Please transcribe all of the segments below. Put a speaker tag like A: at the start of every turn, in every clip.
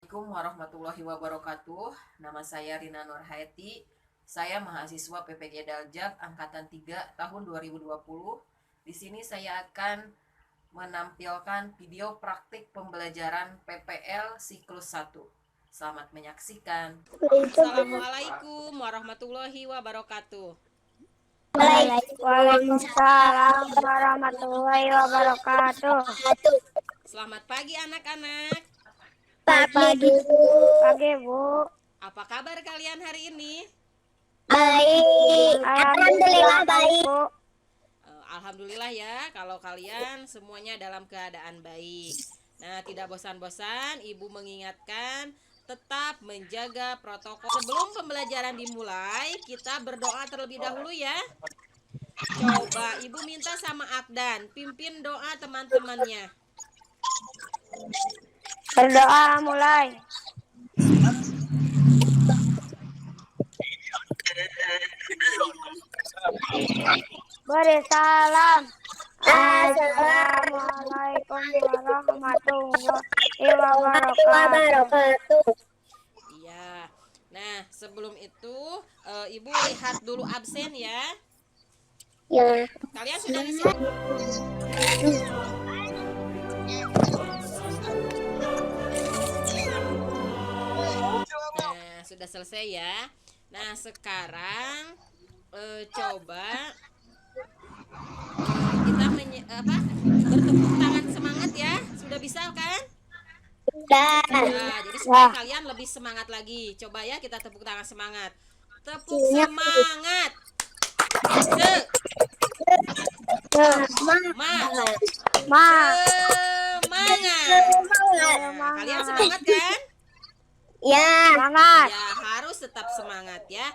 A: Assalamualaikum warahmatullahi wabarakatuh. Nama saya Rina Nurhayati. Saya mahasiswa PPG Daljak angkatan 3 tahun 2020. Di sini saya akan menampilkan video praktik pembelajaran PPL siklus 1. Selamat menyaksikan.
B: Assalamualaikum warahmatullahi wabarakatuh.
C: Waalaikumsalam warahmatullahi wabarakatuh.
B: Selamat pagi anak-anak.
C: Pagi Bu.
B: Apa kabar kalian hari ini?
C: Baik. Alhamdulillah baik Bu.
B: Alhamdulillah ya, kalau kalian semuanya dalam keadaan baik. Nah, tidak bosan-bosan Ibu mengingatkan tetap menjaga protokol. Sebelum pembelajaran dimulai, kita berdoa terlebih dahulu ya. Coba Ibu minta sama Akdan, pimpin doa teman-temannya.
C: Berdoa mulai. Beri salam. Assalamualaikum warahmatullahi wabarakatuh.
B: Iya. Nah, sebelum itu Ibu lihat dulu absen ya.
C: Ya.
B: Kalian sudah di sini? Nah, sudah selesai ya. Nah, sekarang coba kita bertepuk tangan semangat ya. Sudah bisa kan?
C: Sudah.
B: Ya, jadi supaya kalian lebih semangat lagi. Coba ya kita tepuk tangan semangat. Tepuk semangat. Semangat. Kalian semangat kan?
C: Ya. Semangat.
B: Ya, harus tetap semangat ya.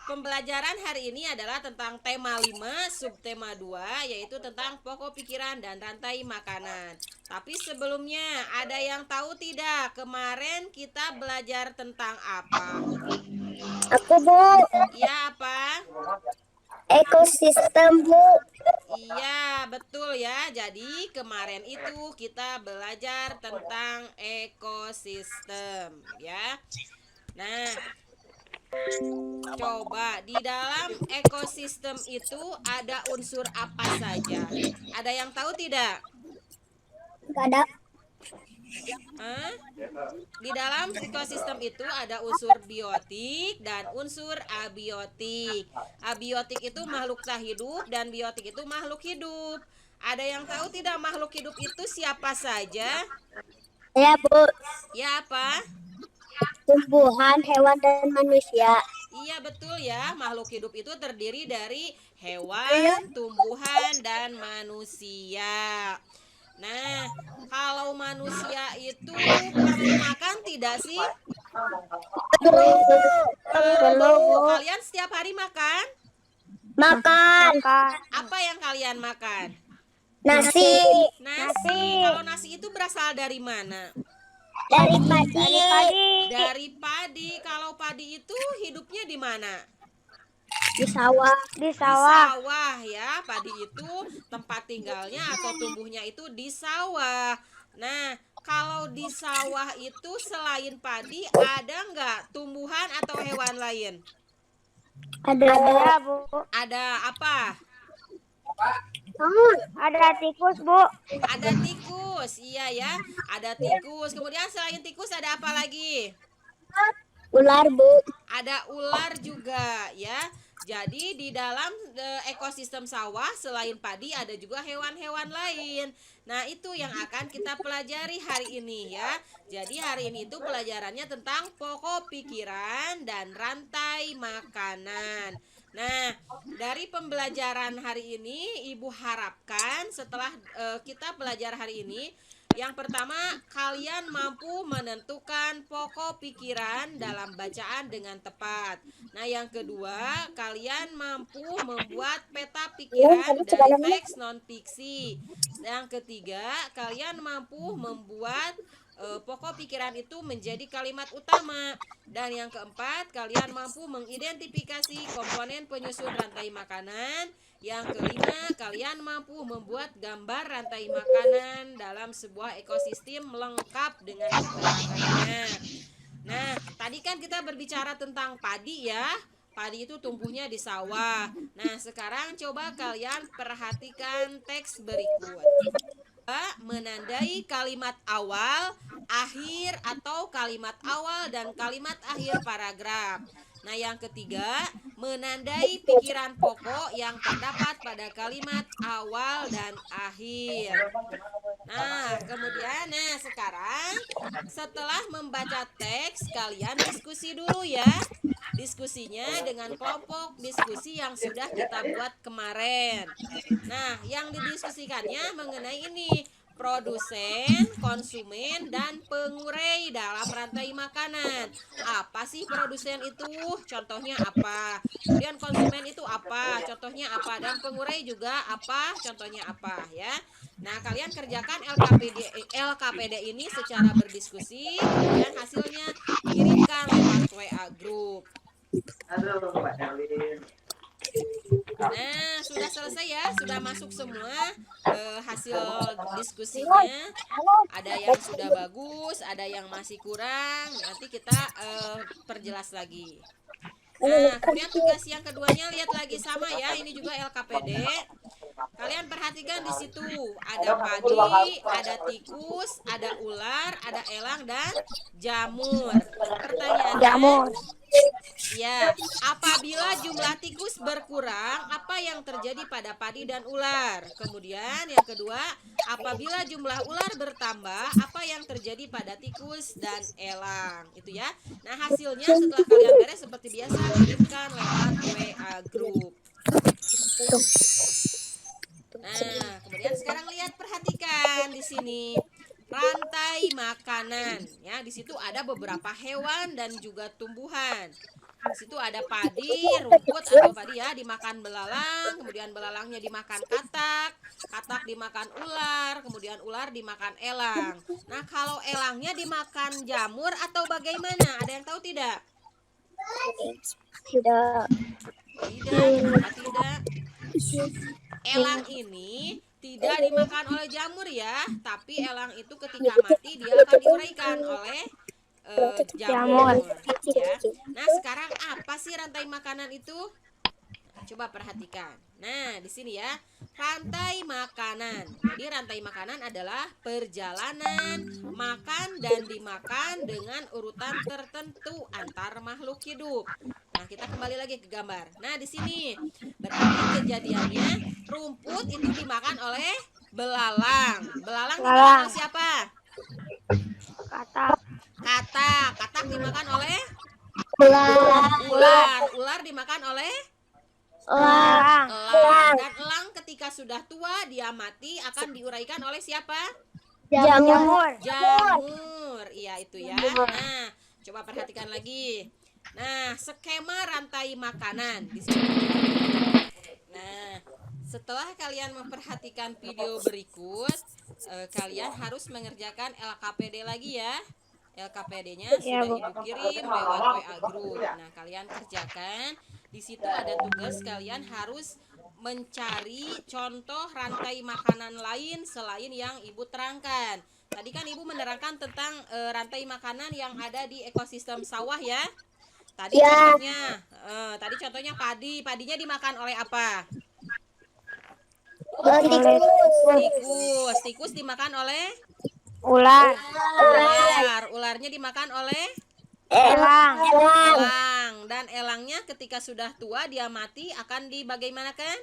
B: Pembelajaran hari ini adalah tentang tema 5, subtema 2, yaitu tentang pokok pikiran dan rantai makanan. Tapi sebelumnya, ada yang tahu tidak kemarin kita belajar tentang apa?
C: Aku Bu.
B: Ya, apa?
C: Ekosistem Bu.
B: Iya, betul ya. Jadi kemarin itu kita belajar tentang ekosistem ya. Nah, coba di dalam ekosistem itu ada unsur apa saja? Ada yang tahu tidak?
C: Gak ada.
B: Hah? Di dalam ekosistem itu ada unsur biotik dan unsur abiotik. Abiotik itu makhluk tak hidup dan biotik itu makhluk hidup. Ada yang tahu tidak makhluk hidup itu siapa saja?
C: Ya Bu.
B: Ya, apa?
C: Tumbuhan, hewan dan manusia.
B: Iya, betul ya. Makhluk hidup itu terdiri dari hewan, tumbuhan, dan manusia. Nah, kalau manusia itu perlu makan tidak sih? Perlu. Kalian setiap hari makan?
C: Makan.
B: Apa yang kalian makan?
C: Nasi.
B: Nasi. Kalau nasi itu berasal dari mana?
C: Dari padi.
B: Dari padi. Kalau padi itu hidupnya di mana?
C: Di sawah.
B: Di sawah ya. Padi itu tempat tinggalnya atau tumbuhnya itu di sawah. Nah, kalau di sawah itu selain padi ada nggak tumbuhan atau hewan lain?
C: Ada Bu.
B: Ada apa?
C: Ada tikus Bu.
B: Ada tikus, iya ya. Ada tikus. Kemudian selain tikus ada apa lagi?
C: Ular Bu.
B: Ada ular juga ya. Jadi di dalam ekosistem sawah selain padi ada juga hewan-hewan lain. Nah, itu yang akan kita pelajari hari ini ya. Jadi hari ini itu pelajarannya tentang pokok pikiran dan rantai makanan. Nah, dari pembelajaran hari ini Ibu harapkan setelah kita belajar hari ini, yang pertama, kalian mampu menentukan pokok pikiran dalam bacaan dengan tepat. Nah, yang kedua, kalian mampu membuat peta pikiran dari teks non-fiksi. Yang ketiga, kalian mampu membuat pokok pikiran itu menjadi kalimat utama. Dan yang keempat, kalian mampu mengidentifikasi komponen penyusun rantai makanan. Yang kelima, kalian mampu membuat gambar rantai makanan dalam sebuah ekosistem lengkap dengan keterangannya. kita berbicara tentang padi ya. Padi itu tumbuhnya di sawah. Nah, sekarang coba kalian perhatikan teks berikut. Menandai kalimat awal, akhir atau kalimat awal dan kalimat akhir paragraf. Nah, yang ketiga, menandai pikiran pokok yang terdapat pada kalimat awal dan akhir. Nah, kemudian sekarang setelah membaca teks, kalian diskusi dulu ya. Diskusinya dengan kelompok diskusi yang sudah kita buat kemarin. Nah, yang didiskusikannya mengenai ini, produsen, konsumen, dan pengurai dalam rantai makanan. Apa sih produsen itu? Contohnya apa? Kemudian konsumen itu apa? Contohnya apa? Dan pengurai juga apa? Contohnya apa ya? Nah, kalian kerjakan LKPD ini secara berdiskusi, kemudian hasilnya kirimkan lewat WA group. Nah, sudah selesai ya, sudah masuk semua hasil diskusinya. Ada yang sudah bagus, ada yang masih kurang. Nanti kita perjelas lagi. Nah, kemudian tugas yang keduanya lihat lagi sama ya, ini juga LKPD. Kalian perhatikan di situ ada padi, ada tikus, ada ular, ada elang dan jamur. Pertanyaannya, ya, apabila jumlah tikus berkurang, apa yang terjadi pada padi dan ular? Kemudian yang kedua, apabila jumlah ular bertambah, apa yang terjadi pada tikus dan elang? Itu ya. Nah, hasilnya setelah kalian beres seperti biasa kirimkan lewat WA group. Nah, kemudian sekarang lihat, perhatikan di sini rantai makanan ya. Di situ ada beberapa hewan dan juga tumbuhan. Di situ ada padi, rumput atau padi ya, dimakan belalang, kemudian belalangnya dimakan katak, katak dimakan ular, kemudian ular dimakan elang. Nah, kalau elangnya dimakan jamur atau bagaimana? Ada yang tahu tidak?
C: Tidak.
B: Tidak, kenapa tidak? Elang ini tidak dimakan oleh jamur ya, tapi elang itu ketika mati dia akan diuraikan oleh jamur ya. Nah, sekarang apa sih rantai makanan itu? Coba perhatikan. Nah, di sini ya, rantai makanan. Jadi rantai makanan adalah perjalanan makan dan dimakan dengan urutan tertentu antar makhluk hidup. Nah, kita kembali lagi ke gambar. Nah, di sini berarti kejadiannya rumput itu dimakan oleh belalang. Belalang dimakan oleh siapa?
C: Katak.
B: Katak. Katak dimakan oleh
C: Ular.
B: ular. Ular dimakan oleh
C: Elang.
B: elang. Dan elang ketika sudah tua dia mati akan diuraikan oleh siapa?
C: Jamur.
B: Jamur. Iya, itu ya. Nah, coba perhatikan lagi. Nah, skema rantai makanan di sini. Nah, setelah kalian memperhatikan video berikut, kalian harus mengerjakan LKPD lagi ya. LKPD-nya
C: Ya,
B: sudah
C: Bu.
B: Ibu kirim lewat WA group. Nah, kalian kerjakan. Di situ ada tugas kalian harus mencari contoh rantai makanan lain selain yang Ibu terangkan. Tadi kan Ibu menerangkan tentang rantai makanan yang ada di ekosistem sawah ya. Tadi contohnya padi. Padinya dimakan oleh apa? Tikus. Tikus dimakan oleh
C: Ular.
B: ular. Ularnya dimakan oleh
C: Elang.
B: elang. Dan elangnya ketika sudah tua dia mati akan dibagaimanakan?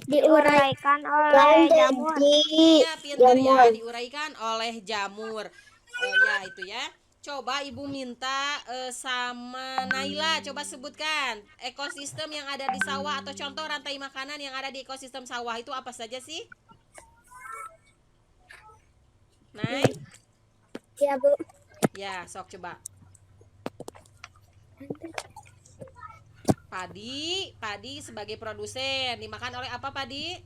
C: Diuraikan oleh jamur.
B: Iya, pintar ya, diuraikan oleh jamur. Ya, itu ya. Coba Ibu minta sama Naila, coba sebutkan ekosistem yang ada di sawah atau contoh rantai makanan yang ada di ekosistem sawah itu apa saja sih? Nay?
C: Ya, Bu.
B: Ya, sok coba. Padi sebagai produsen dimakan oleh apa padi?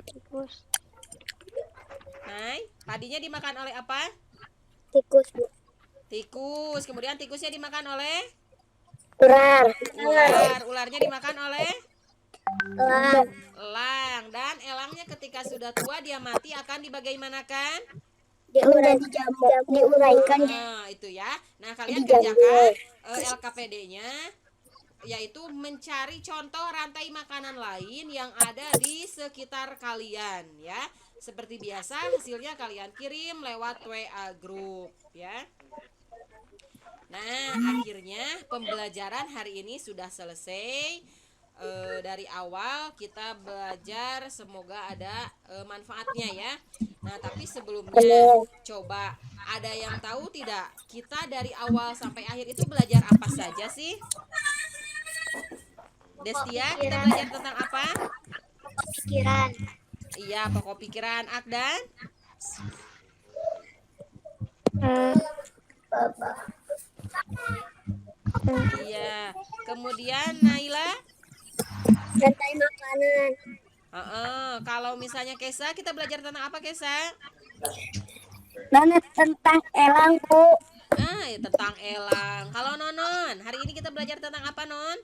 C: Tikus.
B: Nay, padinya dimakan oleh apa?
C: Tikus, Bu.
B: Tikus. Kemudian tikusnya dimakan oleh
C: Ular.
B: ularnya dimakan oleh
C: Elang.
B: elang. Dan elangnya ketika sudah tua dia mati akan dibagaimanakan?
C: diuraikan
B: Itu ya. Nah, kalian
C: Dijamur.
B: kerjakan LKPD-nya, yaitu mencari contoh rantai makanan lain yang ada di sekitar kalian ya. Seperti biasa hasilnya kalian kirim lewat WA group ya. Nah, akhirnya pembelajaran hari ini sudah selesai. Dari awal kita belajar, semoga ada manfaatnya ya. Nah, tapi sebelumnya coba, ada yang tahu tidak kita dari awal sampai akhir itu belajar apa saja sih? Destia, kita belajar tentang apa?
C: pikiran.
B: Iya, pokok pikiran. Akdan? Iya. Kemudian Naila?
C: Rantai makanan.
B: Kalau misalnya Kesa, kita belajar tentang apa Kesa?
C: Nona tentang elang, Bu.
B: Ya, tentang elang. Kalau Nonon, hari ini kita belajar tentang apa, Non?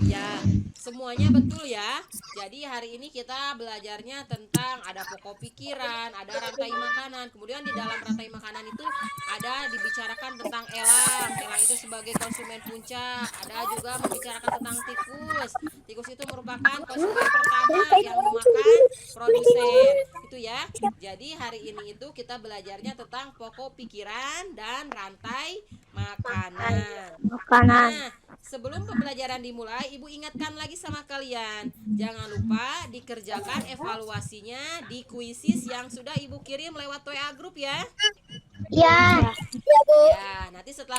B: Ya, semuanya betul ya. Jadi hari ini kita belajarnya tentang ada pokok pikiran, ada rantai makanan. Kemudian di dalam rantai makanan itu ada dibicarakan tentang elang. Elang itu sebagai konsumen puncak. Ada juga membicarakan tentang tikus. Tikus itu merupakan konsumen pertama yang memakan produsen. Itu ya. Jadi hari ini itu kita belajarnya tentang pokok pikiran dan rantai makanan. Nah, sebelum pembelajaran dimulai, Ibu ingatkan lagi sama kalian, jangan lupa dikerjakan evaluasinya di kuisis yang sudah Ibu kirim lewat WA group ya.
C: Ya, Bu.
B: Ya, nanti setelah